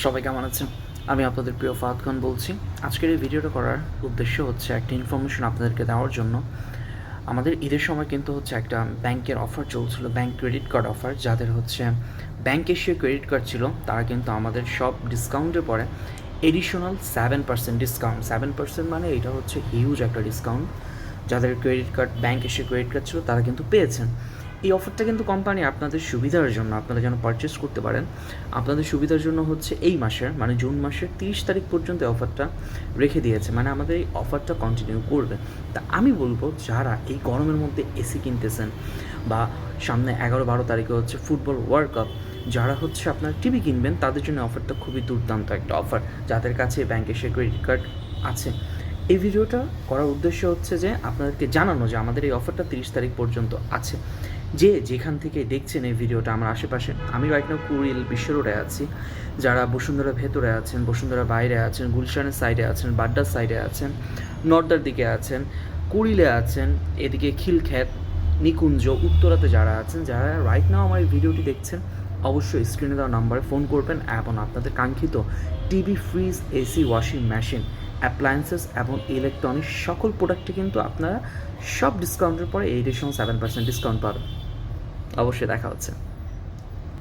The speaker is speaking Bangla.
সবাই কেমন আছেন? আমি আপনাদের প্রিয় ফাহাদ খান বলছি। আজকের এই ভিডিওটা করার উদ্দেশ্য হচ্ছে একটা ইনফরমেশন আপনাদেরকে দেওয়ার জন্য। আমাদের ঈদের সময় কিন্তু হচ্ছে একটা ব্যাংকের অফার চলছিল, ব্যাংক ক্রেডিট কার্ড অফার। যাদের হচ্ছে ব্যাংক এশিয়া ক্রেডিট কার্ড ছিল তারা কিন্তু আমাদের সব ডিসকাউন্টের পরে এডিশনাল 7% ডিসকাউন্ট। 7% মানে এটা হচ্ছে হিউজ একটা ডিসকাউন্ট। যাদের credit card bank Asia credit card ছিল তারা কিন্তু পেয়েছেন। এই অফারটা কিন্তু কোম্পানি আপনাদের সুবিধার জন্য, আপনারা যেন পারচেস করতে পারেন, আপনাদের সুবিধার জন্য হচ্ছে এই মাসের মানে জুন মাসের 30 তারিখ পর্যন্ত এই অফারটা রেখে দিয়েছে। মানে আমাদের এই অফারটা কন্টিনিউ করবে। তা আমি বলবো যারা এই গরমের মধ্যে এসি কিনতেছেন বা সামনে 11-12 তারিখে হচ্ছে ফুটবল ওয়ার্ল্ড কাপ, যারা হচ্ছে আপনার টিভি কিনবেন তাদের জন্য অফারটা খুবই দুর্দান্ত একটা অফার। যাদের কাছে ব্যাংক এশিয়া ক্রেডিট কার্ড আছে, এই ভিডিওটা করার উদ্দেশ্য হচ্ছে যে আপনাদেরকে জানানো যে আমাদের এই অফারটা 30 তারিখ পর্যন্ত আছে। যে যেখান থেকে দেখছেন এই ভিডিওটা আমার আশেপাশে, আমি রাইট নাও কুড়িল বিশ্ব রোডে আছি। যারা বসুন্ধরা ভেতরে আছেন, বসুন্ধরা বাইরে আছেন, গুলশানের সাইডে আছেন, বাড্ডার সাইডে আছেন, নর্দার দিকে আছেন, কুড়িলে আছেন, এদিকে খিলখ্যাত, নিকুঞ্জ, উত্তরাতে যারা আছেন, যারা রাইট নাও আমার এই ভিডিওটি দেখছেন, অবশ্যই স্ক্রিনে দেওয়া নাম্বারে ফোন করবেন এবং আপনাদের কাঙ্ক্ষিত TV, fridge, AC, washing machine, appliances এবং ইলেকট্রনিক্স সকল প্রোডাক্টে কিন্তু আপনারা সব ডিসকাউন্টের পরে 87% ডিসকাউন্ট পাবেন। অবশ্যই দেখা হচ্ছে।